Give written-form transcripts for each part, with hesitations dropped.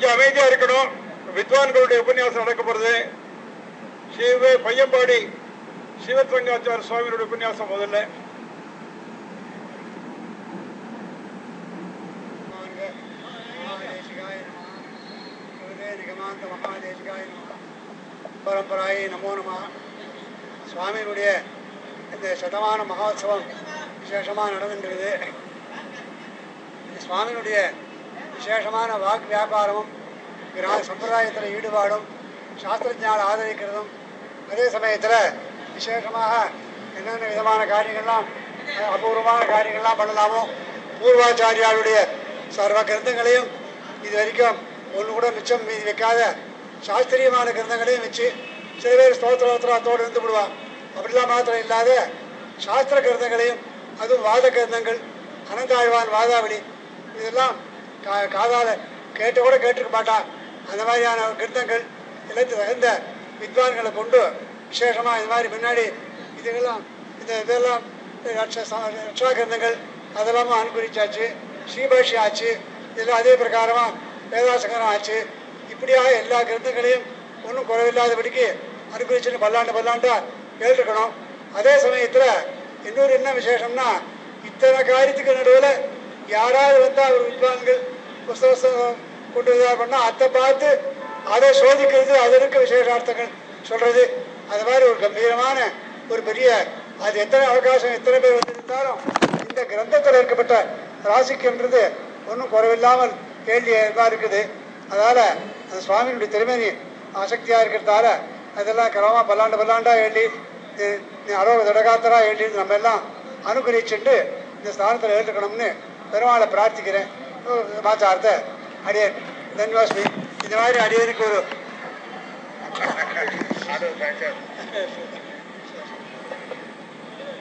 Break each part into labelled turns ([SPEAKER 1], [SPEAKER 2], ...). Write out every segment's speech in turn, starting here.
[SPEAKER 1] கொஞ்சம் அமைதியா இருக்கணும். வித்வான்களுடைய உபன்யாசம் நடக்க போறது. பையம்பாடி சிவத்ரங்காச்சார சுவாமியுடைய உபன்யாசம் முதல்ல. பரம்பராயை நமோ நம. சுவாமியினுடைய இந்த சதமான மகோத்சவம் விசேஷமாக நடந்துன்றது. சுவாமியினுடைய விசேஷமான வாக்கு வியாபாரமும் சம்பிரதாயத்தில் ஈடுபாடும் சாஸ்திரஜால ஆதரிக்கிறதும் அதே சமயத்தில் விசேஷமாக என்னென்ன விதமான காரியங்கள்லாம் அபூர்வமான காரியங்கள்லாம் பண்ணலாமோ பூர்வாச்சாரியாருடைய சர்வ கிரந்தங்களையும் இது வரைக்கும் ஒன்று கூட மிச்சம் மீதி வைக்காத சாஸ்திரியமான கிரந்தங்களையும் வச்சு சில பேர் ஸ்தோத்திரோத்தரத்தோடு இருந்து விடுவான். அப்படிலாம் மாத்திரம் இல்லாத சாஸ்திர கிரந்தங்களையும் அதுவும் வாத கிரந்தங்கள் அனந்தாழ்வான் வாதாவளி இதெல்லாம் காதால் கேட்ட கூட கேட்டிருக்க மாட்டான். அந்த மாதிரியான கிரந்தங்கள் எல்லாத்தையும் தகுந்த வித்வான்களை கொண்டு விசேஷமாக இது மாதிரி முன்னாடி இதெல்லாம் ரட்சா கிரந்தங்கள் அதெல்லாமும் அனுகரிச்சாச்சு. ஸ்ரீபாஷி ஆச்சு. இதெல்லாம் அதே பிரகாரமாக வேதாசகரம் ஆச்சு. இப்படியாக எல்லா கிரந்தங்களையும் ஒன்றும் குறைவில்லாதபடிக்கு அனுகரிச்சுன்னு பல்லாண்டா கேட்டுருக்கணும். அதே சமயத்தில் இன்னொரு என்ன விசேஷம்னா இத்தனை காரியத்துக்கு நடுவில் யாராவது வந்தால் ஒரு வித்வான்கள் புஸ்தகம் கொண்டு இதாக பண்ணால் அதை பார்த்து அதை சோதிக்கிறது, அதற்கு விசேஷார்த்தங்கள் சொல்கிறது. அது மாதிரி ஒரு கம்பீரமான ஒரு பெரிய அது எத்தனை அவகாசம் எத்தனை பேர் வந்திருந்தாலும் இந்த கிரந்தத்தில் இருக்கப்பட்ட ராசிக்குன்றது ஒன்றும் குறைவில்லாமல் கேள்வியாக இருக்குது. அதனால் அந்த சுவாமியினுடைய திருமணி ஆசக்தியாக இருக்கிறதால அதெல்லாம் கிரமமாக பல்லாண்டா எழுதி அரோக தடகாத்தராக எழுதி நம்ம எல்லாம் அனுகரிச்சுட்டு இந்த ஸ்தானத்தில் எழுதுக்கணும்னு பெருமாளை பிரார்த்திக்கிறேன். மாச்சார்த்த அடியன் தன்வாஸ்மி இந்த மாதிரி அடியனுக்கு ஒரு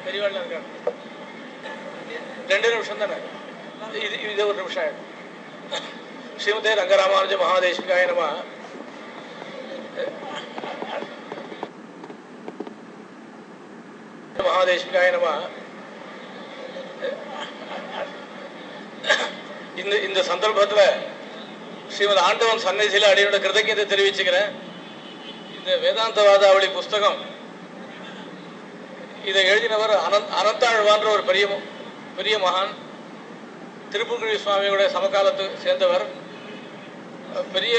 [SPEAKER 2] பெரியவாள் இருக்காங்க. 2 நிமிஷம் தானே, இது ஒரு நிமிஷம் ஆயிடும். ஸ்ரீமதே ரங்கராமானுஜ மகாதேசிகாய நம. மகாதேசிகாய நம. இந்த சந்தர்ப்பத்தில் ஸ்ரீமத் ஆண்டவன் சன்னதியில் அடியோட கிருதஜ்ஞத்தை தெரிவிச்சுக்கிறேன். இந்த வேதாந்தவாதாவளி புஸ்தகம் இதை எழுதினவர் அனந்தாழ்வான்ற ஒரு பெரிய மகான். திருப்புக்குழி சுவாமியோட சமகாலத்து சேர்ந்தவர். பெரிய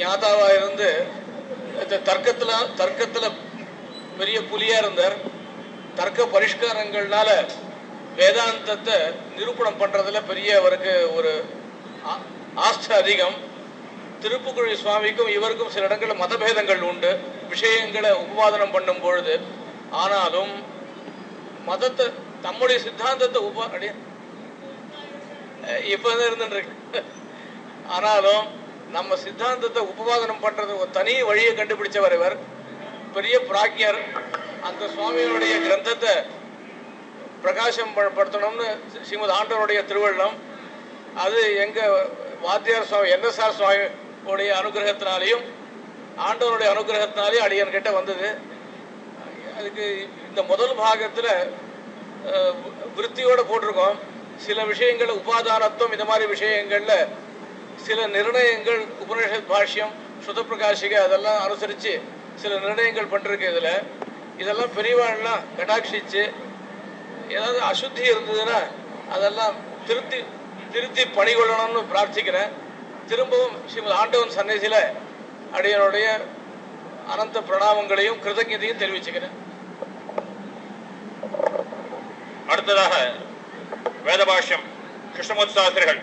[SPEAKER 2] ஞாதாவாக இருந்து தர்க்கத்தில் பெரிய புலியா இருந்தார். தர்க்க பரிஷ்காரங்கள்னால வேதாந்தத்தை நிரூபணம் பண்றதுல பெரிய அவருக்கு ஒரு ஆஸ்தை அதிகம். திருப்புக்குழி சுவாமிக்கும் இவருக்கும் சில இடங்களில் மதபேதங்கள் உண்டு, விஷயங்களை உபவாதனம் பண்ணும் பொழுது. ஆனாலும் மதத்தை தம்முடைய சித்தாந்தத்தை இப்ப இருந்துருக்கு. ஆனாலும் நம்ம சித்தாந்தத்தை உபவாதனம் பண்றது ஒரு தனி வழியை கண்டுபிடிச்சவர் இவர். பெரிய பிராக்ஞர். அந்த சுவாமியோடைய கிரந்தத்தை பிரகாசம் படுத்தணும்னு ஸ்ரீமத் ஆண்டவருடைய திருவள்ளம். அது எங்க வாத்தியார் சுவாமி NSR சுவாமியோடைய அனுகிரகத்தினாலையும் ஆண்டவருடைய அனுகிரகத்தினாலையும் அடியன் கிட்ட வந்தது. அதுக்கு இந்த முதல் பாகத்தில் விருத்தியோடு போட்டிருக்கோம். சில விஷயங்கள் உபாதானத்துவம் இந்த மாதிரி விஷயங்கள்ல சில நிர்ணயங்கள் உபனிஷத் பாஷ்யம் சுத பிரகாஷிகை அதெல்லாம் அனுசரித்து சில நிர்ணயங்கள் பண்ணிருக்கு. இதெல்லாம் பெரியவாள்லாம் கடாட்சிச்சு ஏதாவது அசுத்தி இருந்ததுன்னா அதெல்லாம் திருத்தி பணிகொள்ளணும்னு பிரார்த்திக்கிறேன். திரும்பவும் ஸ்ரீமத் ஆண்டவன் சன்னதியில் அடியனுடைய அனந்த பிரணாமங்களையும் கிருதஜ்ஞத்தையும் தெரிவிச்சுக்கிறேன்.
[SPEAKER 3] அடுத்ததாக Vedabhashyam Krishnamurthy Sastrigal,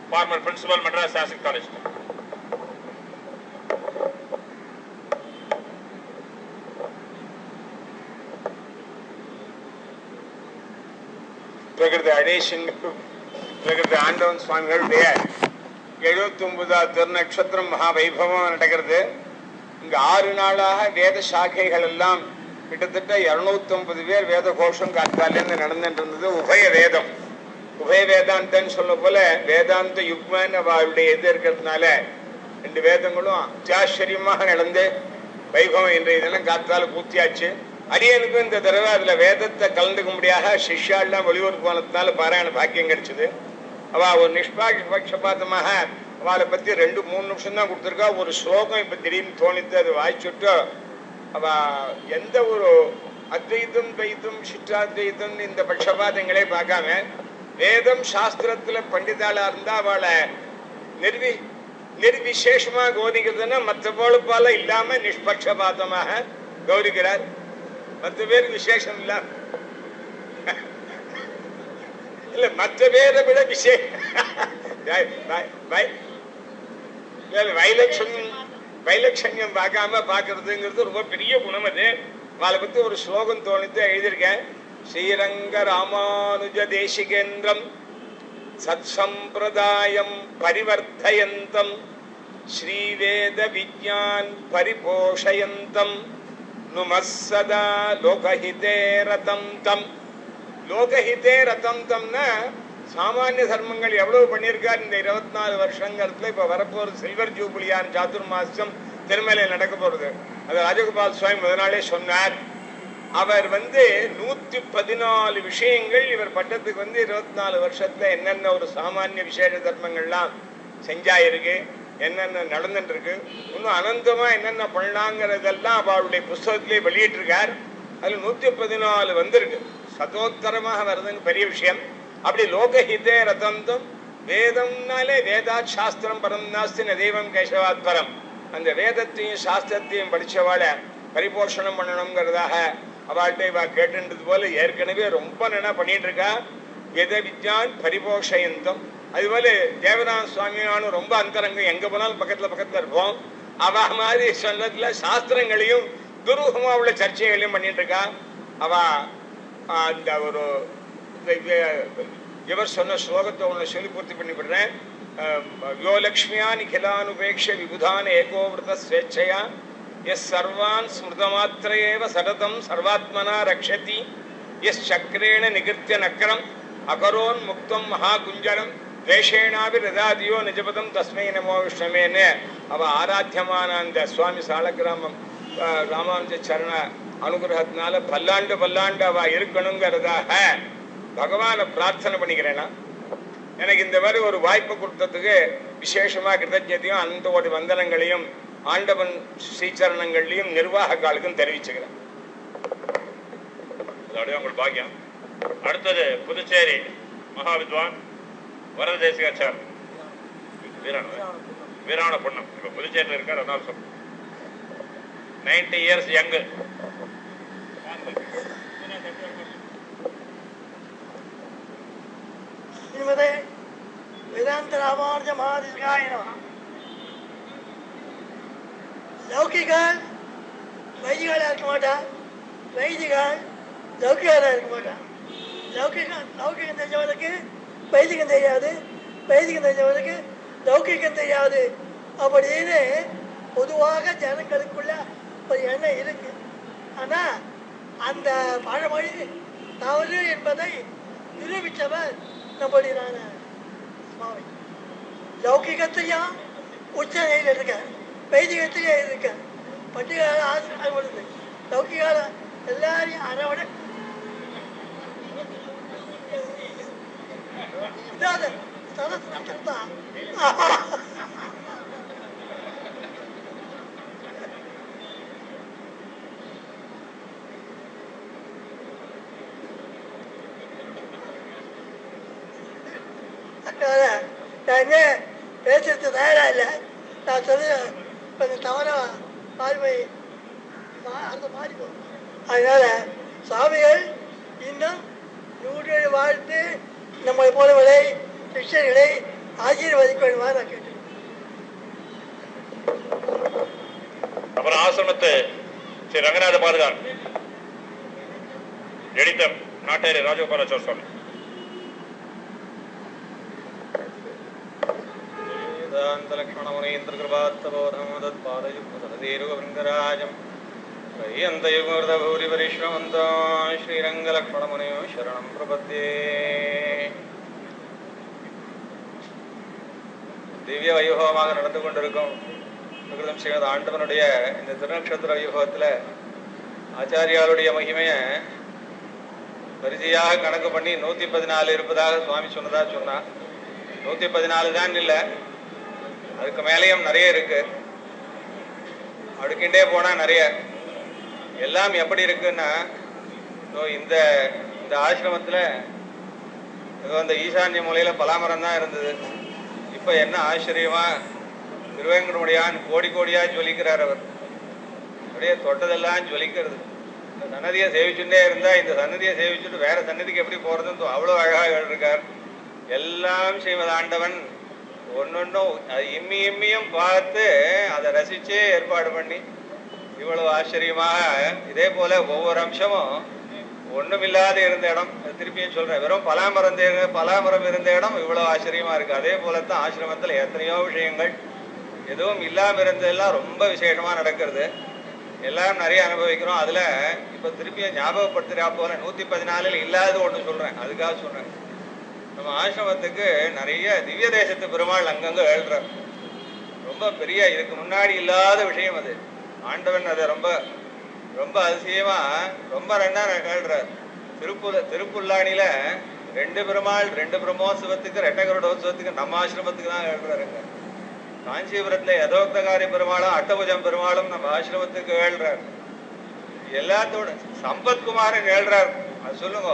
[SPEAKER 3] former principal, Madras Sanskrit college.
[SPEAKER 1] பிரகிருதி ஆண்டவன் சுவாமிகளுடைய 79வது திருநக்ஷத்திரம் மகா வைபவம் நடக்கிறது. இங்க 6 நாளாக வேத சாக்கைகள் எல்லாம் கிட்டத்தட்ட 250 பேர் வேத கோஷம் காத்தாலேருந்து நடந்துட்டு இருந்தது. உபய வேதாந்தன்னு சொல்ல போல வேதாந்த யுக்மன் அவருடைய இது இருக்கிறதுனால 2 வேதங்களும் அத்தியாச்சரியமாக நடந்து வைபவம் என்ற இதெல்லாம் காத்தால பூர்த்தியாச்சு. அரியனுக்கும் இந்த தடவை அதுல வேதத்தை கலந்துக்க முடியாத சிஷ்யாலாம் வெளியூருக்கு போனதுனால பாராயண பாக்கியம் கிடைச்சது. அவ ஒரு நிஷ்பாட்சபாதமாக
[SPEAKER 4] அவளை பற்றி 2-3 நிமிஷம் தான் கொடுத்துருக்கா. ஒரு ஸ்லோகம் இப்போ திடீர்னு தோணித்து அது வாய்ச்சுட்டு அவ எந்த ஒரு அத்வைத்தம் துவைத்தம் சிற்றாத்வைத்தம் இந்த பட்சபாதங்களே பார்க்காம வேதம் சாஸ்திரத்துல பண்டிதாளா இருந்தா அவளை நிர்விசேஷமா கௌரிக்கிறதுன்னா மற்ற போல இல்லாம நிஷ்பட்சபாதமாக கௌரிக்கிறார். மற்ற பேர் விசேஷம் இல்லாம இல்ல மற்ற பேரை விட வைலட்சண்யம் பார்க்காம பாக்குறதுங்கிறது ரொம்ப பெரிய குணம். அது அவளை பத்தி ஒரு ஸ்லோகம் தோணித்து எழுதியிருக்கேன். ஸ்ரீரங்க ராமானுஜ தேசிகேந்திரம் சத் சம்பிரதாயம் பரிவர்த்தயந்தம் ஸ்ரீவேத விஜ்ஞான் பரிபோஷயந்தம் நுமஸ்ஸதா லோகஹிதே ரதம் தம். லோகஹிதே ரதம் தம்னா சாமானிய தர்மங்கள் எவ்வளவு பண்ணியிருக்கார் இந்த 24 வருஷங்கிறதுல இப்ப வரப்போறது சில்வர் ஜூபிலியான் சாதுர்மாசம் திருமலை நடக்க போறது. அது ராஜகோபால் சுவாமி முதல் சொன்னார். அவர் 114 விஷயங்கள் இவர் பட்டத்துக்கு 24 வருஷத்துல என்னென்ன ஒரு சாமானிய விசேஷ தர்மங்கள்லாம் செஞ்சாயிருக்கு, என்னென்ன நடந்துட்டு இருக்கு, இன்னும் அனந்தமா என்னென்ன பண்ணலாங்கிறதெல்லாம் அவளுடைய புஸ்தகத்திலே வெளியிட்டிருக்கார். அதுல 114 வந்திருக்கு. சதோத்தரமாக வருதுன்னு பெரிய விஷயம். அப்படி லோகஹிதே ரதந்தம் வேதம்னாலே வேதாத் சாஸ்திரம் பரம் நாஸ்தி ந தெய்வம் கேசவாத் பரம். அந்த வேதத்தையும் சாஸ்திரத்தையும் படிச்சவாளை பரிபோஷணம் பண்ணணுங்கிறதாக அவள்கிட்ட இவ கேட்டுன்றது போல ஏற்கனவே ரொம்ப நல்லா பண்ணிட்டு இருக்கா. வேத வித்யான் பரிபோஷயந்தம். அதுபோல தேவராஜ சுவாமியானும் ரொம்ப அந்தரங்கம், எங்க போனாலும் பக்கத்துல இருப்போம். அவ மாதிரி சொன்னதுல சாஸ்திரங்களையும் துருவமா உள்ள சர்ச்சைகளையும் பண்ணிட்டு இருக்கா. அவ அந்த ஒரு இவர் சொன்ன ஸ்லோகத்தை ஒன்று சொல்லி பூர்த்தி பண்ணி விடுறேன். யோ லக்ஷ்மியா நிகிலானுபேக்ஷ விபுதான் ஏகோவிரத ஸ்வேச்சையா எஸ் சர்வான் ஸ்மிருதமாத்திரேவ சததம் சர்வாத்மனா ரக்ஷதி எஸ் சக்கரேண நிகிருத்திய நக்கரம் அகரோன் முக்தம் மகாகுஞ்சலம் துவேஷேனாபி ரதாதியோ நிஜபதம் தஸ்மை நமோ விஷ்ணமேன்னு அவ ஆராத்தியமான அந்த சுவாமி சாலக்கிராமம் ராமானுஜ சரண அனுகிரகத்தினால பல்லாண்டு அவ இருக்கணுங்கிறதாக பகவானை பிரார்த்தனை பண்ணிக்கிறேன்னா எனக்கு இந்த மாதிரி ஒரு வாய்ப்பு கொடுத்ததுக்கு விசேஷமா கிருதஜத்தையும் அந்த ஒரு வந்தனங்களையும் ஆண்டவன் ஸ்ரீச்சரணங்கள்லையும் நிர்வாகங்களுக்கும் தெரிவிச்சுக்கிறேன்.
[SPEAKER 3] அதோடைய உங்கள் பாக்கியம். அடுத்தது புதுச்சேரி மகாவித்வான் வரதேசிகாச்சார் வீராண பொண்ணம். இப்ப புதுச்சேரியில் இருக்கார். அதனால சொல்ல 90 years யங்.
[SPEAKER 5] வேதாந்த ராமானுஜ மகாதேசிகாய நமஹ. லௌகிகள் வைதிகாலா இருக்க மாட்டா, வைதிகள் லௌகிகாலா இருக்க மாட்டா. லௌகிகம் தெரிஞ்சவனுக்கு வைதிகம் தெரியாது, வைதிகம் தெரிஞ்சவனுக்கு லௌகிகம் தெரியாது அப்படின்னு பொதுவாக ஜனங்களுக்குள்ள ஒரு எண்ணம் இருக்கு. ஆனா அந்த பழமொழி தவறு என்பதை நிரூபித்தவர் நம்முடைய சுவாமி. லௌகிகத்தையும் உச்ச நிலையில் இருக்க, வைதிகத்திலே இருக்க, பண்டிகால ஆசை லௌகிகால எல்லாரையும் அறவிட தான். நான் பேசுறது தயாரா இல்லை. நான் சொல்ல கொஞ்சம் தவறா மாறி அந்த மாறி போகும். அதனால சுவாமிகள் இன்னும் 100 வாழ்த்து நம்மளை போலவரை சிஷ்யர்களை ஆசீர்வதிக்க வேண்டுமா நான் கேட்டேன்.
[SPEAKER 3] அப்புறம் ஆசிரமத்து ஸ்ரீ ரங்கநாத பாதுகார் எடிட்டர் நாட்டேரி ராஜகோபாலாச்சார் சுவாமி. லக்ஷ்மணமுனீந்திர கிருபாத்தபோதமதத்பாதயுக்ததீருகவிங்கராஜம் கையந்தயுகூரிவரிஷ்வந்தோ ஸ்ரீரங்க லக்ஷ்மணமுனியோ சரணம் பிரபத்யே. திவ்ய வைபவமாக நடந்து கொண்டிருக்கும் ஸ்ரீமத் ஆண்டவனுடைய இந்த திருநக்ஷத்திர வைபவத்தில் ஆச்சாரியாளுடைய மகிமையை வரிசையாக கணக்கு பண்ணி 114 இருப்பதாக சுவாமி சொன்னதா சொன்னா. 114 தான் இல்லை,
[SPEAKER 6] அதுக்கு மேலேயும் நிறைய இருக்கு. அடுக்கிண்டே போனால் நிறைய. எல்லாம் எப்படி இருக்குன்னா, இந்த இந்த ஆசிரமத்தில் ஏதோ அந்த ஈசான்ய மூலையில் பலாமரம் தான் இருந்தது. இப்போ என்ன ஆச்சரியமா திருவேங்கடமுடியான் கோடி கோடியாக ஜொலிக்கிறார். அவர் அப்படியே தொட்டதெல்லாம் ஜொலிக்கிறது. இந்த சன்னதியை சேவிச்சுட்டே இருந்தால் இந்த சன்னதியை சேவிச்சுட்டு வேற சன்னதிக்கு எப்படி போகிறதுன்னு அவ்வளோ அழகாக இருக்கார். எல்லாம் செய்வது ஆண்டவன் ஒன்னொன்னும் இம்மி இம்மியும் பார்த்து அதை ரசிச்சே ஏற்பாடு பண்ணி இவ்வளவு ஆச்சரியமாக. இதே போல ஒவ்வொரு அம்சமும் ஒண்ணுமில்லாத இருந்த இடம், திருப்பியும் சொல்றேன், வெறும் பலாமரம் இருந்த இடம் இவ்வளவு ஆச்சரியமா இருக்கு. அதே போலத்தான் ஆசிரமத்தில் எத்தனையோ விஷயங்கள் எதுவும் இல்லாம இருந்ததெல்லாம் ரொம்ப விசேஷமா நடக்கிறது. எல்லாம் நிறைய அனுபவிக்கிறோம். அதுல இப்ப திருப்பியும் ஞாபகப்படுத்துறா போல 114 இல்லாத ஒண்ணு சொல்றேன். அதுக்காக சொல்றேன். நம்ம ஆசிரமத்துக்கு நிறைய திவ்ய தேசத்து பெருமாள் அங்கங்க எழுறார். ரொம்ப பெரிய, இதுக்கு முன்னாடி இல்லாத விஷயம் அது. ஆண்டவன் அதை ரொம்ப ரொம்ப அதிசயமா ரொம்ப ரெண்டா எழுறார். திருப்புல்லானில 2 பெருமாள் 2 பிரம்மோத்சவத்துக்கு ரெட்டகருடோத்சவத்துக்கு நம்ம ஆசிரமத்துக்கு தான் எழுறாருங்க. காஞ்சிபுரத்துல யதோக்தகாரி பெருமாளும் அட்டபுஜம் பெருமாளும் நம்ம ஆசிரமத்துக்கு எழுறார். எல்லாத்தோட சம்பத்குமாரன் எழுறார். அது சொல்லுங்க.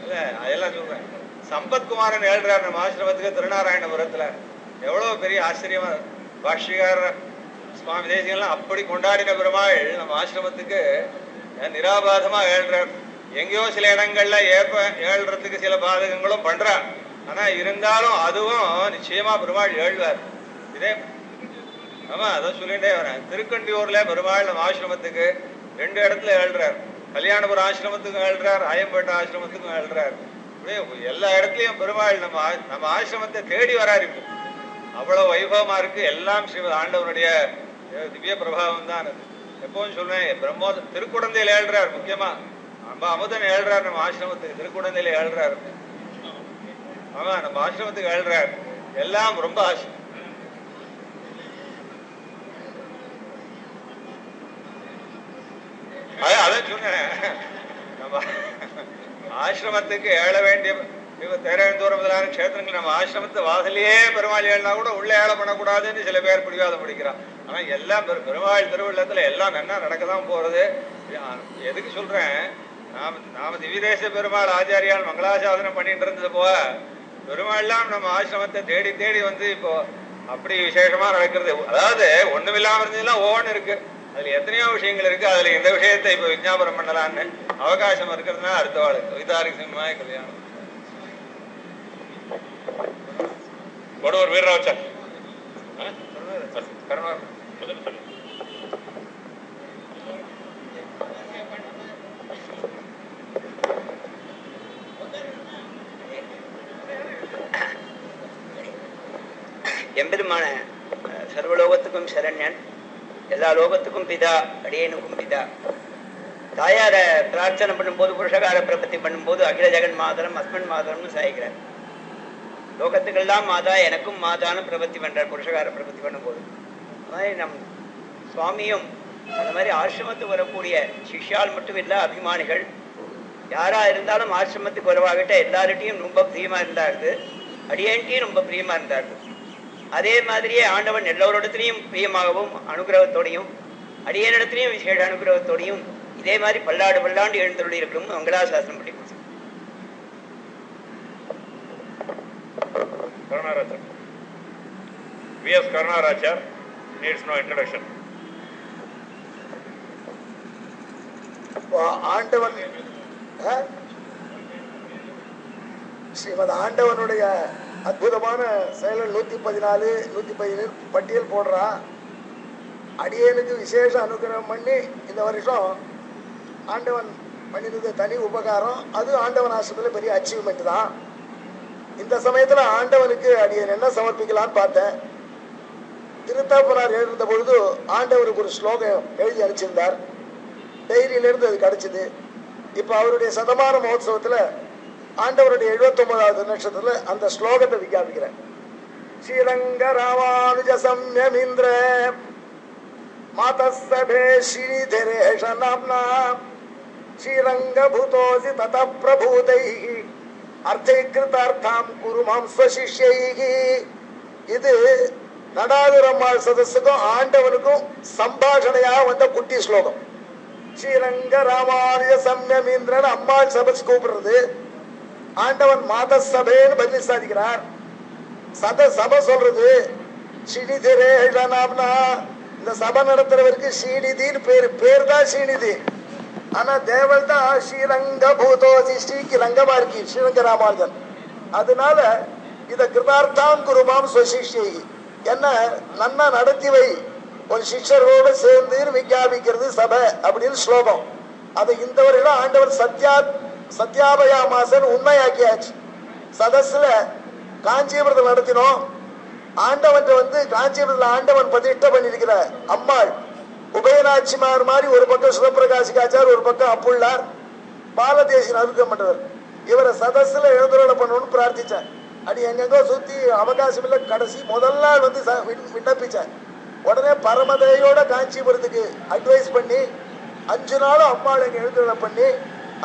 [SPEAKER 6] இல்ல அதெல்லாம் சொல்றேன். சம்பத்குமாரன் எழுறார் நம்ம ஆசிரமத்துக்கு திருநாராயணபுரத்துல. எவ்வளவு பெரிய ஆச்சரியமா. பாஷ்யக்காரர் சுவாமி தேசிகெல்லாம் அப்படி கொண்டாடின பெருமாள் நம்ம ஆசிரமத்துக்கு நிராபாதமா ஏழ்றார். எங்கேயோ சில இடங்கள்ல ஏழ்றதுக்கு சில பாதகங்களும் பண்றார். ஆனா இருந்தாலும் அதுவும் நிச்சயமா பெருமாள் ஏழ்வார். இதே ஆமா அதான் சொல்லிட்டே வரேன். திருக்கண்டியூர்ல பெருமாள் நம்ம ஆசிரமத்துக்கு 2 இடத்துல ஏழ்றார். கல்யாணபுரம் ஆசிரமத்துக்கும் ஏழ்றார், ஆயம்பேட்டை ஆசிரமத்துக்கும் ஏழ்றார். அப்படியே எல்லா இடத்துலயும் பெருமாள் நம்ம ஆசிரமத்தை தேடி வராரு. இப்போ அவ்வளவு வைபவமா இருக்கு. எல்லாம் ஸ்ரீமத் ஆண்டவனுடைய திவ்ய பிரபாவம் தான் அது. எப்பவும் சொல்றேன், திருக்குடந்தையில ஏழ்றார். முக்கியமா அமுதன் ஏழ்றார் நம்ம ஆசிரமத்துக்கு. திருக்குடந்தையில ஏழ்றார். ஆமா நம்ம ஆசிரமத்துக்கு ஏழ்றார். எல்லாம் ரொம்ப அதான் சொன்னேன். நம்ம ஆசிரமத்துக்கு ஏழ வேண்டிய தேரந்தூரம் முதலான கஷேத்திரங்கள் நம்ம ஆசிரமத்தை வாசலையே பெருமாள் ஏழினா கூட உள்ள ஏழை பண்ணக்கூடாதுன்னு சில பேர் பிடிவாதம் பிடிக்கிறான். ஆனா எல்லாம் பெருமாள் திருவிழத்துல எல்லாம் நன்னா நடக்கதான் போறது. எதுக்கு சொல்றேன், நாம திவ்யதேச பெருமாள் ஆச்சாரியால் மங்களாசாசனம் பண்ணிட்டு இருந்தது போக பெருமாள்லாம் நம்ம ஆசிரமத்தை தேடி தேடி வந்து இப்போ அப்படி விசேஷமா நடக்கிறது. அதாவது ஒண்ணுமில்லாம இருந்ததுலாம் ஒவ்வொன்று இருக்கு. அதுல எத்தனையோ விஷயங்கள் இருக்கு. அதுல இந்த விஷயத்தை இப்ப விஞ்ஞாபனம் பண்ணலான்னு அவகாசம் இருக்கிறதுனால அடுத்த வாழ்க்கை விதாரிக சிம்மாய கல்யாணம்.
[SPEAKER 3] ஒரு வீரராவச்சா
[SPEAKER 6] கருணார்
[SPEAKER 7] எம்பெருமான சர்வலோகத்துக்கும் சரண்யன், எல்லா லோகத்துக்கும் பிதா, அடியனுக்கும் பிதா. தாயார பிரார்த்தனை பண்ணும்போது, புருஷகார பிரபத்தி பண்ணும்போது அகில ஜெகன் மாதரம் அஸ்மன் மாதரம்னு சாய்க்கிறார். லோகத்துக்கெல்லாம் மாதா, எனக்கும் மாதான்னு பிரபத்தி பண்றார் புருஷகார பிரபத்தி பண்ணும்போது. அது மாதிரி நம் சுவாமியும் அந்த மாதிரி ஆசிரமத்துக்கு வரக்கூடிய சிஷ்யால் மட்டும் இல்லை, அபிமானிகள் யாரா இருந்தாலும் ஆசிரமத்துக்கு வரவாகிட்ட எல்லார்கிட்டையும் ரொம்ப பிரியமா இருந்தாரு. அடியன்ட்டையும் ரொம்ப பிரியமா இருந்தாரு. அதே மாதிரியே ஆண்டவன் எல்லோரிடத்திலையும் பிரியமாகவும் அனுகிரகத்தோடையும் அடியனிடத்திலையும் விசேஷ அனுகிரகத்தோடையும் இதே மாதிரி பல்லாண்டு எழுந்தருளி இருக்கணும் மங்களாசாசனம் பண்ணி கொடுத்து.
[SPEAKER 3] Karunarachar. V.S. Karunarachar needs no introduction.
[SPEAKER 1] ஆண்டவன் ஸ்ரீமத் ஆண்டவனுடைய அற்புதமான செயல்கள் 114 115 பட்டியல் போடுறான். அடியனுக்கு விசேஷ அனுகிரகம் பண்ணி இந்த வருஷம் ஆண்டவன் பண்ணினது தனி உபகாரம். அது ஆண்டவன் ஆசிரமத்தில் பெரிய அச்சீவ்மெண்ட் தான். இந்த சமயத்துல ஆண்டவனுக்கு அடியன் என்ன சமர்ப்பிக்கலான்னு பார்த்தேன். திருத்தாப்பனார் எழுந்த பொழுது ஆண்டவருக்கு ஒரு ஸ்லோகம் எழுதி அனுப்பிச்சிருந்தார். டைரியிலிருந்து அது கிடைச்சிது. இப்ப அவருடைய சதமான மகோத்சவத்துல ஆண்டவருடைய 79வது நட்சத்திரத்துல அந்த ஸ்லோகத்தை விஞ்ஞாபிக்கிறேன். ஸ்ரீரங்க ராமானுஜ சம்யமிந்திர மாதஸ்தபே ஸ்ரீதரேஷ நாம்னா ஸ்ரீரங்க பூதோசி தத பிரபூதைஹி அர்த்தைக்ருதார்த்தாம் குரு மாம் ஸ்வசிஷ்யைஹி
[SPEAKER 8] இது நடாதுர் அம்மாள் சதஸுக்கும் ஆண்டவனுக்கும் சம்பாஷணையா வந்த குட்டி ஸ்லோகம். ஸ்ரீரங்க ராமானுஜ சம்யமீந்திரன் அம்மாள் சபஸ் கூப்பிடுறது, ஆண்டவன் மாத சபைன்னு பதில் சாதிக்கிறார். சபை சொல்றது ஸ்ரீநிதிரேஷனாம்னா இந்த சபை நடத்துறவருக்கு ஸ்ரீநிதின்னு பேர் தான் ஸ்ரீநிதி. ஆனா தேவல் தான் ஸ்ரீரங்க பூதோசி ஸ்ரீக்கு ரங்கமா இருக்கு ஸ்ரீரங்க ராமானுஜன். அதனால இத கிருதார்த்தாம் குருமாம் சுவசிஷ்யை என்ன நன்னா நடத்தி வை ஒரு சிஷ்யர்களோடு சேர்ந்து விஞ்ஞாபிக்கிறது சபை அப்படின்னு ஸ்லோகம். அதை இந்த வரையில ஆண்டவர் சத்யாபயா மாசன் உண்மையாக்கியாச்சு. சதஸ்ல காஞ்சிபுரத்தில் நடத்தினோம். ஆண்டவன் காஞ்சிபுரத்தில் ஆண்டவன் பிரதிஷ்டை பண்ணிருக்கிற அம்மாள் உபயநாச்சிமார் மாதிரி ஒரு பக்கம் சிவபிரகாசிகாச்சார், ஒரு பக்கம் அப்புள்ளார், பாலதேசின் அருக்கம் பண்றவர். இவரை சதஸ்ல எழுந்துருளை பண்ணணும்னு பிரார்த்திச்சேன். அடி எங்கெங்கோ சுத்தி அவகாசம் இல்லை. கடைசி முதல் நாள் விண்ணப்பிச்சேன். உடனே பரமதையோட காஞ்சிபுரத்துக்கு அட்வைஸ் பண்ணி 5 நாளும் அம்மாள் எங்க எழுந்துருளை பண்ணி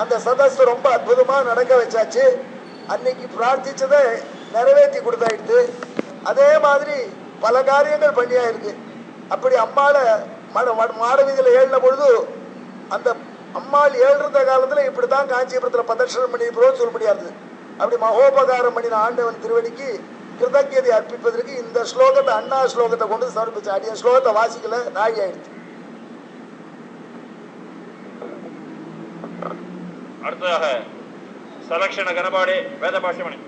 [SPEAKER 8] அந்த சதஸ் ரொம்ப அற்புதமா நடக்க வச்சாச்சு. அன்னைக்கு பிரார்த்திச்சதை நிறைவேற்றி கொடுத்தாயிடுது. அதே மாதிரி பல காரியங்கள் பண்ணியா இருக்கு. அப்படி அம்மாளை மாட வீதியில ஏழின பொழுது அந்த அம்மாள் ஏழுந்த காலத்துல இப்படித்தான் காஞ்சிபுரத்துல பிரதர்ஷனம் பண்ணிருப்போம் சொல்ல முடியாது. அப்படி மகோபகாரம் பண்ணின ஆண்டவன் திருவடிக்கு கிருதஜ்ஞதை அர்ப்பிப்பதற்கு இந்த ஸ்லோகத்தை அண்ணா ஸ்லோகத்தை கொண்டு சமர்ப்பிச்ச. அடிய ஸ்லோகத்தை வாசிக்கல நாழி ஆயிடுச்சு.
[SPEAKER 3] அடுத்ததாக சலக்ஷண கனபாடி வேத பாஷ்யமணி.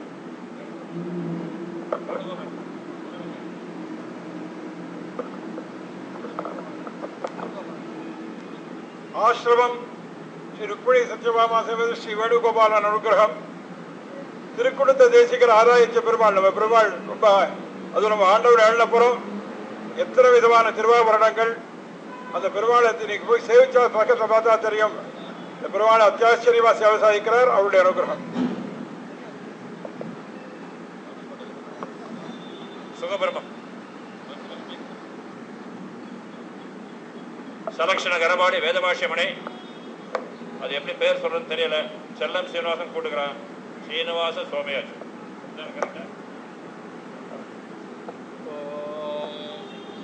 [SPEAKER 3] ஆசிரமம் ஸ்ரீ ருக்மிணி சத்யபாமா சேவது ஸ்ரீ வேணுகோபாலன் அனுகிரகம். திருக்குடுத்த தேசிகர் ஆராய்ச்சி பெருமாள் நம்ம பெருமாள் ரொம்ப அது நம்ம ஆண்டவர் எழுநப்புறம் எத்தனை விதமான திருவாபரணங்கள். அந்த பெருமாளை இன்னைக்கு போய் சேவிச்சா பக்கத்தை பார்த்தா தெரியும். இந்த பெருமாளை அத்தியாச்சரியமா சேவை சாதிக்கிறார். அவருடைய அனுகிரகம். சுகபிரமம் சலக்ஷண கரபாடி வேதபாஷ்யமனை. அது எப்படி பேர் சொல்றதுன்னு தெரியல. செல்லம் சீனிவாசன் கூட்டுக்கிறான். ஸ்ரீனிவாச சோமயாஜ்.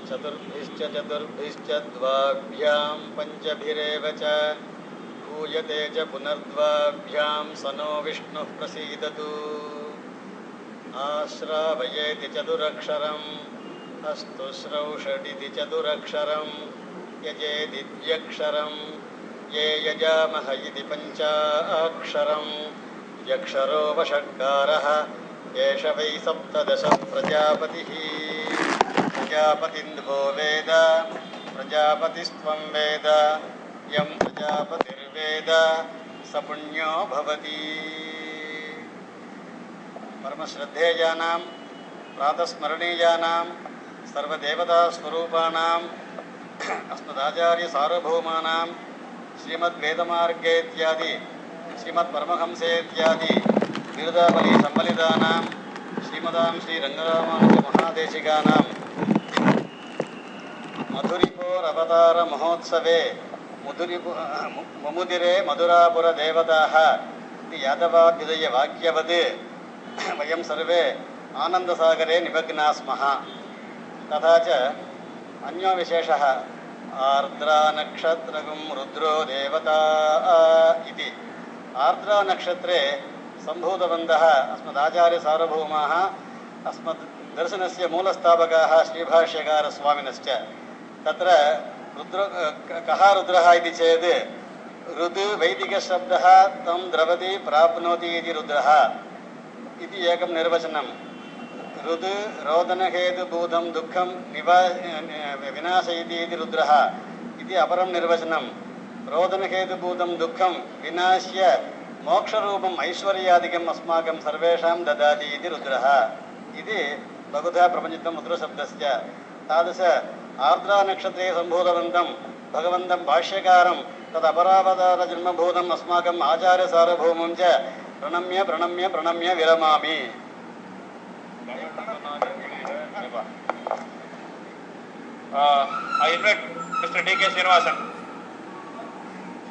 [SPEAKER 9] चतुर्भिश्च द्वाभ्यां पञ्चभिरेव च भूयते च पुनर्द्वाभ्यां सनो विष्णुः प्रसीदतु. आश्रावयेति चतुरक्षरम् अस्तु श्रौषडिति चतुरक्षरम् यजेति द्व्यक्षरम् ये यजामह इति पञ्चाक्षरम् यक्षरो वषट्कारः एष वै सप्तदश प्रजापतिः. प्रजापतिन्धो वेद प्रजापतिस्त्वं वेद यं प्रजापतिर्वेद स पुण्यो भवति. परमश्रद्धेयानां प्रातस्मरणीयानां सर्वदेवतास्वरूपाणां अस्मदाचार्यसार्वभौमानां श्रीमद्वेदमार्गेत्यादि श्रीमत्परमहंसेत्यादि बिरुदावली सम्मलितानां श्रीमदां श्रीरङ्गरामानुजमहादेशिकानां मधुरिपोरवतार महोत्सवे मुमुदिरे मधुरापुरदेवताः इति यादवाभ्युदयवाक्यवत् वयं सर्वे आनन्दसागरे निमग्नाः स्मः. तथा च अन्यो विशेषः आर्द्रानक्षत्रगं रुद्रो देवता इति. आर्द्रानक्षत्रे सम्भूतवन्तः अस्मदाचार्यसार्वभौमाः अस्मद्दर्शनस्य मूलस्थापकाः श्रीभाष्यकारस्वामिनश्च. तत्र कः रुद्रः इति चेत् ऋद् वैदिकशब्दः तं द्रवति प्राप्नोति इति रुद्रः इति एकं निर्वचनं. ऋद् रोदनहेतुभूतं दुःखं विनाशयति इति रुद्रः इति अपरं निर्वचनं. रोदनहेतुभूतं दुःखं विनाश्य मोक्षरूपम् ऐश्वर्यादिकम् अस्माकं सर्वेषां ददाति इति रुद्रः इति बहुधा प्रपञ्चितं रुद्रशब्दस्य. तादृश आर्द्रानक्षत्रे सम्भूतवन्तं भगवन्तं भाष्यकारं तदपरावतारजन्मभूतम् अस्माकम् आचार्यसार्वभौमं च प्रणम्य प्रणम्य प्रणम्य विरमामि.
[SPEAKER 3] I invite Mr. D.K. Srinivasan,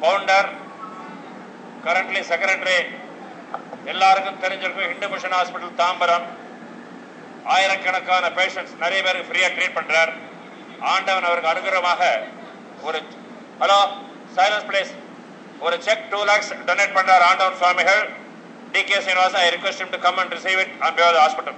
[SPEAKER 3] founder, currently secretary, எல்லாருக்கும் தெரிஞ்சிருக்கும் இந்து மிஷன் ஹாஸ்பிட்டல் தாம்பரம்.
[SPEAKER 10] ஆயிரக்கணக்கான பேஷண்ட்ஸ் நிறைய பேருக்கு ஃப்ரீயா ட்ரீட் பண்றார். ஆண்டவன் அவருக்கு அனுகிரகமாக ஒரு ஹலோ சைலன்ஸ் பிளேஸ் ஒரு செக் 2 lakhs டொனேட் பண்றார் ஆண்டவன் சுவாமிகள். DK Srinivasa, I request him to come and receive it on behalf of the hospital.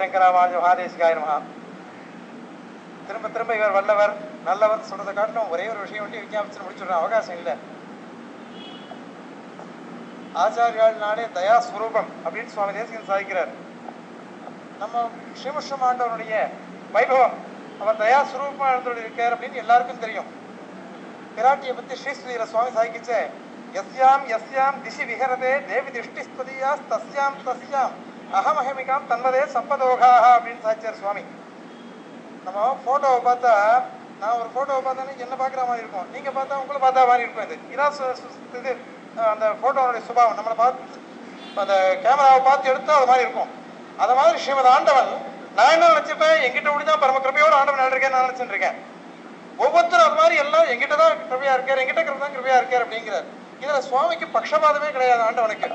[SPEAKER 11] சங்கராமானுஜ மகாதேசிகாய நமஹ. திரும்ப திரும்ப இவர் வல்லவர் நல்லவர் சொல்றதை காட்டிலும் ஒரே ஒரு விஷயம் வந்து விஞ்ஞாபிச்சு முடிச்சுடுறேன், அவகாசம் இல்லை. ஆச்சாரியாள்னாலே தயா ஸ்வரூபம் அப்படின்னு சுவாமி தேசிகன் சாதிக்கிறார். நம்ம ஸ்ரீமுஷ்ணம் ஆண்டவனுடைய வைபவம், அவர் தயா ஸ்வரூபமா இருக்கார் அப்படின்னு எல்லாருக்கும் தெரியும். பிராட்டியை பத்தி ஸ்ரீஸ்வரீர சுவாமி சாதிக்கிச்ச யஸ்யாம் யஸ்யாம் திசி விஹரதே தேவி திருஷ்டி ஸ்துதியாஸ் தஸ்யாம் தஸ்யாம் அகமஹமிகாம் தன்வதே சம்பதோகாக அப்படின்னு சாதிச்சார் சுவாமி. நம்ம போட்டோவை பார்த்தா, நான் ஒரு போட்டோவை பார்த்தா என்ன பார்க்குற மாதிரி இருக்கும், நீங்க பார்த்தா உங்களை பார்த்தா மாதிரி இருக்கும். இது அந்த போட்டோனுடைய சுபாவம், நம்மளை பார்த்து அந்த கேமராவை பார்த்து எடுத்து அது மாதிரி இருக்கும். அது மாதிரி ஸ்ரீமத் ஆண்டவன் நான் என்ன நினைச்சுப்பேன், எங்கிட்ட இப்படிதான் பரம கிருபையோடு ஆண்டவன் இருக்கேன் நான் நினைச்சுட்டு இருக்கேன். ஒவ்வொருத்தரும் அது மாதிரி எல்லாம் எங்கிட்ட தான் கிருபையா இருக்கார், எங்கிட்ட தான் கிருபையா இருக்கார் அப்படிங்கிறார். இதுல சுவாமிக்கு பட்சபாதமே கிடையாது. ஆண்டவனுக்கு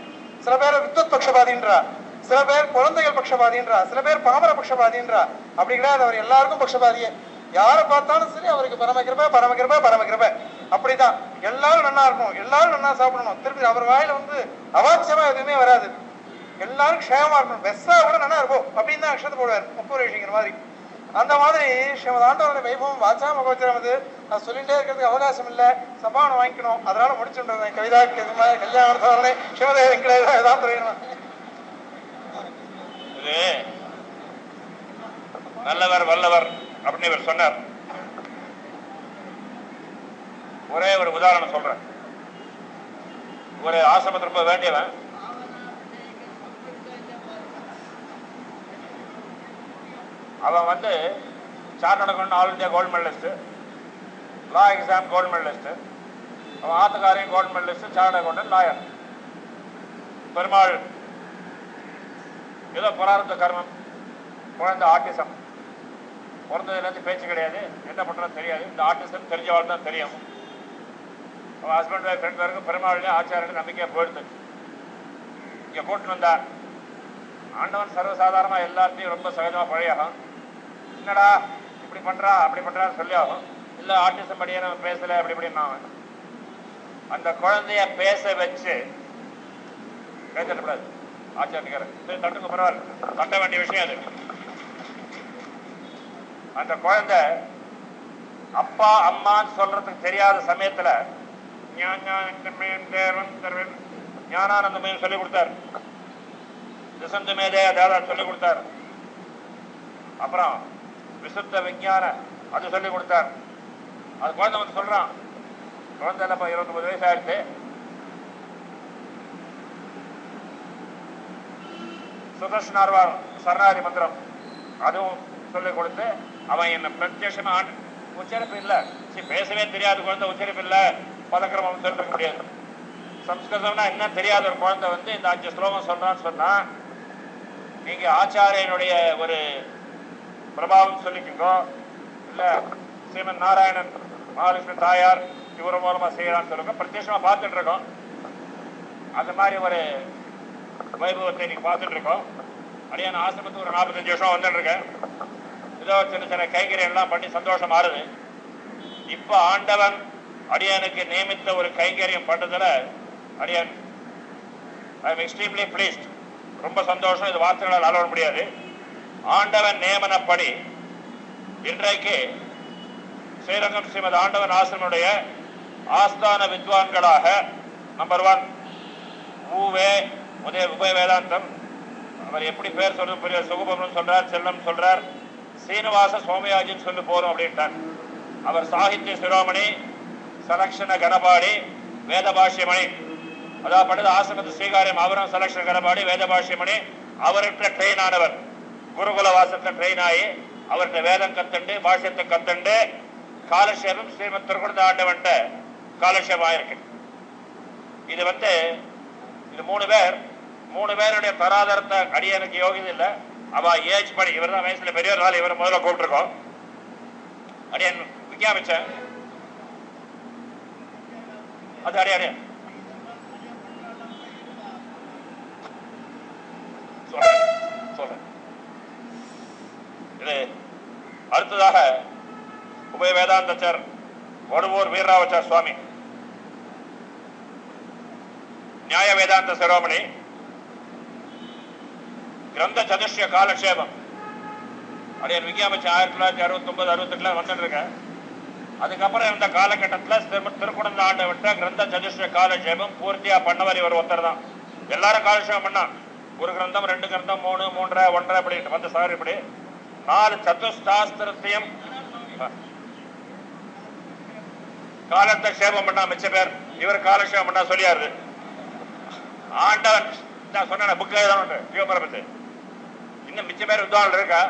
[SPEAKER 11] சில பேர் வித்வத் பட்சபாதின்றா, சில பேர் குழந்தைகள் பட்சபாதின்றா, சில பேர் பாமர பட்சபாதின்றா. அப்படி கிடையாது, அவர் எல்லாருக்கும் பட்சபாதியே. யாரை பார்த்தாலும் சரி அவருக்கு பரமகிருபை பரமகிருபை பரமகிருபை. அப்படிதான் எல்லாரும் நன்னா இருக்கணும், எல்லாரும் நன்னா சாப்பிடணும். திருப்பி அவர் வாயில வந்து அவாட்சியமா எதுவுமே வராது. எல்லாரும் க்ஷேமமா இருக்கணும், வெஸ்ஸா கூட நல்லா இருக்கும் அப்படின்னு தான் அக்ஷத்தை போடுவார் முப்பூரேஷிங்கிற மாதிரி. அந்த மாதிரி ஸ்ரீமத் ஆண்டவருடைய வைபவம் வாச்சா முகவச்சரம். அது நான் சொல்லிட்டே இருக்கிறதுக்கு அவகாசம் இல்லை, சபாவனை வாங்கிக்கணும், அதனால முடிச்சுட்டு கவிதா கல்யாண சிவதே வெங்கடேதா ஏதாவது தெரியணும்.
[SPEAKER 10] இது நல்லவர் வல்லவர் அப்படின்னு இவர் சொன்னார். ஒரே ஒரு உதாரணம் சொல்றேன். ஒரு ஆசிரமத்தில் ரொம்ப வேண்டியவன், அவன் வந்து chartered account all India gold medallist, law exam gold medallist, அவன் ஆத்துக்காரையும் gold medallist, chartered account, lawyer. Perumal ஏதோ பிராரப்த கர்மம், குழந்தை ஆட்டிசம், பிறந்ததுலேருந்து பேச்சு கிடையாது, என்ன பண்ணுறோன்னு தெரியாது. இந்த ஆட்டிசம் தெரிஞ்சவாள் தான் தெரியும். அவன் ஹஸ்பண்ட் ஒய்ஃப் ரெண்டு பேருக்கும் பெருமாள்லேயே ஆச்சாரியன் நம்பிக்கையாக போயிடுது. இங்கே கூட்டின்னு வந்தா ஆண்டவன் சர்வசாதாரணமாக எல்லாத்தையும் ரொம்ப சகஜமாக பழையாகும். என்னடா இப்படி பண்ணுறா அப்படி பண்ணுறான்னு சொல்லி ஆகும். இல்லை ஆட்டிசம் படியே நம்ம பேசலை அப்படி இப்படின்னா அந்த குழந்தைய பேச வச்சு பேசக்கூடாது. ஆச்சாரிக்காரன் சரி தட்டுங்க, பரவாயில்ல, தட்ட வேண்டிய விஷயம் அது. அந்த குழந்தை அப்பா அம்மான்னு சொல்றதுக்கு தெரியாத சமயத்துல ஞானானந்தமயம் சொல்லிக் கொடுத்தார், திசந்து மேதே தாதா சொல்லிக் கொடுத்தார். அப்புறம் விசுத்த விஞ்ஞான அது சொல்லிக் கொடுத்தார். அது குழந்தை வந்து சொல்றான், குழந்தை இல்லப்பா 29 வயசு ஆயிடுச்சு, சுதர்ஷனார்வார் சரணாதி மந்திரம் அதுவும் சொல்லிக் கொடுத்து அவன் என்ன பிரத்யட்சமா உச்சரிப்பு இல்லை, பேசவே தெரியாது குழந்தை, உச்சரிப்பு இல்லை, பதக்கிரமம் சொல்லிருக்க முடியாது. சம்ஸ்கிருதம்னா என்ன தெரியாத ஒரு குழந்தை வந்து இந்த 5 ஸ்லோகம் சொல்றான்னு சொன்னா, நீங்க ஆச்சாரியனுடைய ஒரு பிரபாவம் சொல்லிக்கோ, இல்ல ஸ்ரீமன் நாராயணன் மகாலட்சுமி தாயார் இவர் மூலமா செய்யறான்னு சொல்லுங்க, பிரத்யட்சமா பார்த்துட்டு இருக்கோம். அந்த மாதிரி ஒரு வைபவத்தை நீங்க பார்த்துட்டு இருக்கோம். அடியான ஆசிரமத்துக்கு ஒரு 45 வருஷம் வந்துட்டு இருக்கேன். ஏதோ சின்ன சின்ன கைங்கரியம் எல்லாம் பண்ணி சந்தோஷம் மாறுது. இப்ப ஆண்டவன் அடியானுக்கு நியமித்த ஒரு கைங்கரியம் பண்றதுல அடியான் ஐ எம் எக்ஸ்ட்ரீம்லி பிளீஸ்ட், ரொம்ப சந்தோஷம். இது வார்த்தைகளால் அளவிட முடியாது. ஆண்டவன் நியமனப்படி இன்றைக்கு ஸ்ரீரங்கம் ஸ்ரீமத் ஆண்டவன் ஆசிரமுடைய ஆஸ்தான வித்வான்களாக நம்பர் 1 ஊவே உபய வேதாந்தம், அவர் எப்படி பேர் சொல்றது புரிய, சுகுபம்னு சொல்றார், செல்லம் சொல்றார், சீனிவாச சோமயாஜின்னு சொல்லி போறோம் அப்படின்ட்டார். அவர் சாகித்ய சிரோமணி, ಸಲಕ್ಷಣ ಗಣಪಾಡಿ ವೇದ ಭಾಷ್ಯ ಮಣಿ அதா பண்டது ஆசிரமத்து ஸ்ரீகாரியம் அவரும் செலக்ஷன் கரபாடி வேத பாஷ்யமணி அவர்கிட்ட ட்ரெயின் ஆனவர் குருகுல வாசத்துல ட்ரெயின் ஆகி அவர்கிட்ட வேதம் கத்துண்டு பாஷ்யத்தை கத்துண்டு காலக்ஷேபம் ஸ்ரீமத் திருக்குடந்த ஆண்டவன்ட்ட காலக்ஷேபம் ஆயிருக்கு. இது இது மூணு பேருடைய தராதரத்தை அடியனுக்கு யோகியது இல்லை. அவ ஏஜ் படி இவர் தான் வயசுல பெரியவர், இவரை முதல்ல கூப்பிட்டுருக்கோம். அடியன் விஞ்ஞாபிச்சேன் அது அடியாடிய சொல்றேன். இது அடுத்ததாக உபய வேதாந்தச்சர் வடுவூர் வீரராவச்சார் சுவாமி நியாய வேதாந்த சிரோமணி கிரந்த சதுஷ்ய காலக்ஷேபம் அப்படின்னு விஞ்ஞாபிச்சு 1969 68 வந்துட்டு இருக்கேன். அதுக்கப்புறம் இந்த காலகட்டத்தில் திருக்குடந்த ஆண்டை விட்ட கிரந்த சதுஷ்ய காலக்ஷேபம் பூர்த்தியா பண்ணவர் இவர் ஒருத்தர் தான். எல்லாரும் காலக்ஷேபம் பண்ணா 1 கிரந்தம் 2 கிரந்தம் 3 3 1 அப்படின்ட்டு வந்து சார் இப்படி 4 சதுஸ்தாஸ்திரத்தையும் காலத்தை க்ஷேபம் பண்ணா மிச்ச பேர் இவர் காலக்ஷேபம் பண்ணா சொல்லியாரு. ஆண்டவன் நான் சொன்ன புக் எழுதணும் ஜீவபரபத்து இன்னும் மிச்ச பேர் வித்வான் இருக்கா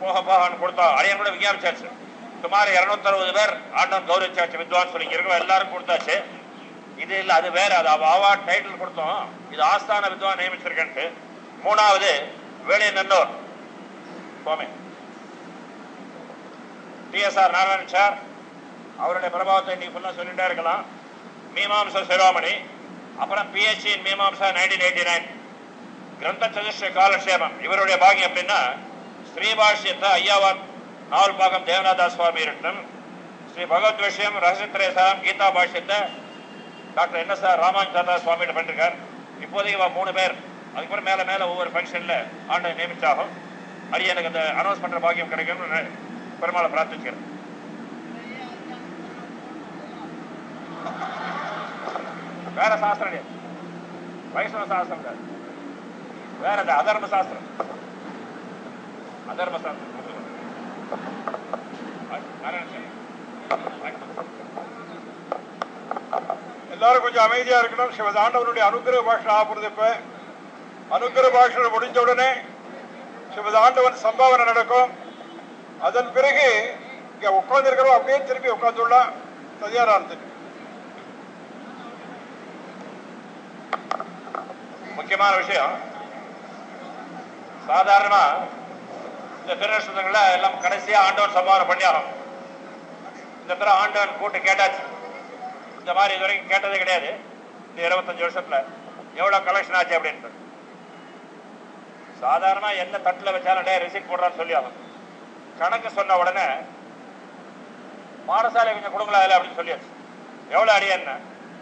[SPEAKER 10] போக போகான்னு கொடுத்தோம். அடையன் கூட விஞ்ஞாபிச்சாச்சு. சுமார் 260 பேர் ஆண்டவன் கௌரவிச்சாச்சு வித்வான் சொல்லி இருக்கிற எல்லாரும் கொடுத்தாச்சு. இது இல்லை அது வேற, அது அவார்ட் டைட்டில் கொடுத்தோம். இது ஆஸ்தான வித்வான் நியமிச்சிருக்கேன்ட்டு. 3வது வேலை நன்னூர் சுவாமி TSR நாராயணன் சார் அவருடைய பிரபாவத்தை இன்னைக்கு ஃபுல்லா சொல்லிட்டே இருக்கலாம். மீமாம்சா சிரோமணி அப்புறம் PhD இன் மீமாம்சா 1989 கிரந்த சதுஷ்ய காலக்ஷேபம் இவருடைய பாகியம் அப்படின்னா ஸ்ரீபாஷ்யத்தை ஐயாவார் நாவல் பாகம் தேவநாதா சுவாமி இருக்கட்டும். ஸ்ரீ பகவத் விஷயம் ரகசியத்திரேசாரம் கீதா பாஷ்யத்தை டாக்டர் NSR ராமானுஜதாதா சுவாமிகிட்ட பண்ணிருக்கார். இப்போதைக்கு 3 பேர். அதுக்கப்புறம் மேல மேல ஒவ்வொரு ஃபங்க்ஷன்ல ஆண்டு நியமிச்சாகும். அது எனக்கு அந்த அனௌன்ஸ் பண்ற பாக்கியம் கிடைக்கும்னு பெருமாளை பிரார்த்திக்கிறேன். வேற சாஸ்திரம் வைஷ்ணவ சாஸ்திரம் வேற அதர்ம சாஸ்திரம்
[SPEAKER 3] எல்லாரும் கொஞ்சம் அமைதியா இருக்கணும். சிவதாண்டவனுடைய அனுக்கிரக பாஷை ஆகுறது. இப்ப அனுக்கிரக பாஷை முடிஞ்ச உடனே சிவதாண்டவன் சம்பாவனை நடக்கும். அதன் பிறகு இங்க உட்கார்ந்து இருக்கிறோம் அப்படியே திருப்பி உட்கார்ந்துள்ளா தயாரா இருக்கு.
[SPEAKER 10] முக்கியமான விஷயம் சாதாரணமா இந்த திருநட்சத்திரங்கள்ல எல்லாம் கடைசியா ஆண்டவன் சம்பாவனை பண்ணியாகும். இந்த தடவை ஆண்டவன் கூட்டு கேட்டாச்சு. இந்த மாதிரி இது வரைக்கும் கேட்டதே கிடையாது. இந்த 25 வருஷத்துல எவ்வளவு கலெக்ஷன் ஆச்சு அப்படின்ட்டு சாதாரணமா என்ன தட்டுல வச்சாலும் ரிசிப்ட் போடுறான்னு சொல்லி ஆகும். கணக்கு சொன்ன உடனே பாடசாலை கொஞ்சம் கொடுங்களா இல்லை அப்படின்னு சொல்லியாச்சு. எவ்வளவு அடி என்ன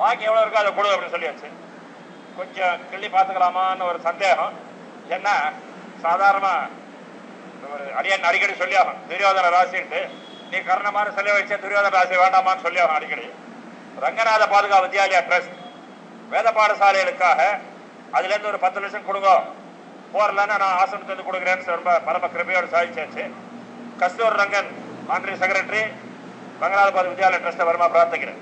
[SPEAKER 10] பாக்கி எவ்வளவு இருக்கோ அதை கொடு அப்படின்னு சொல்லியாச்சு. கொஞ்சம் கிள்ளி பார்த்துக்கலாமான்னு ஒரு சந்தேகம். ஏன்னா சாதாரணமா ஒரு அடியன் அடிக்கடி சொல்லி ஆகும் துரியோதன ராசின்ட்டு நீ கர்ணமான சொல்ல வச்ச துரியோதன ராசி வேண்டாமான்னு சொல்லி ஆகும் அடிக்கடி. ரங்கநாத பாதுகா வித்யாலயா ட்ரஸ்ட் வேத பாடசாலைகளுக்காக அதுல இருந்து ஒரு 10 லட்சம் கொடுங்க போறலன்னா நான் ஆசிரமத்திலிருந்து கொடுக்குறேன்னு ரொம்ப பரம கிருபையோடு சாதிச்சாச்சு. கஸ்தூர் ரங்கன் கான்ட்ரி செக்ரட்டரி ரங்கநாத பாதுகா வித்யாலயா ட்ரஸ்ட்டை வருமா பிரார்த்திக்கிறேன்.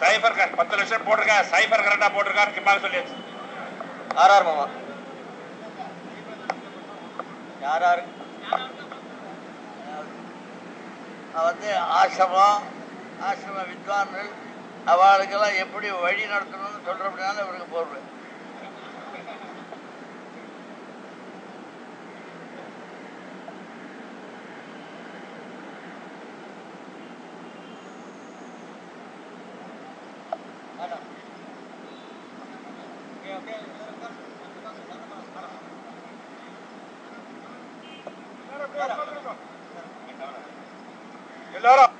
[SPEAKER 10] சைபர் 10 லட்சம் போட்டிருக்கேன். சைபர் கரெக்டா போட்டிருக்கான்னு கிம்பாக சொல்லியாச்சு.
[SPEAKER 12] ஆர்ஆர் மாமா யார் ஆசிரம வித்வான்கள் அவளுக்கெல்லாம் எப்படி வழி நடத்தணும்னு சொல்றபடினால இவருக்கு போடுவேன்.
[SPEAKER 3] எல்லாரும்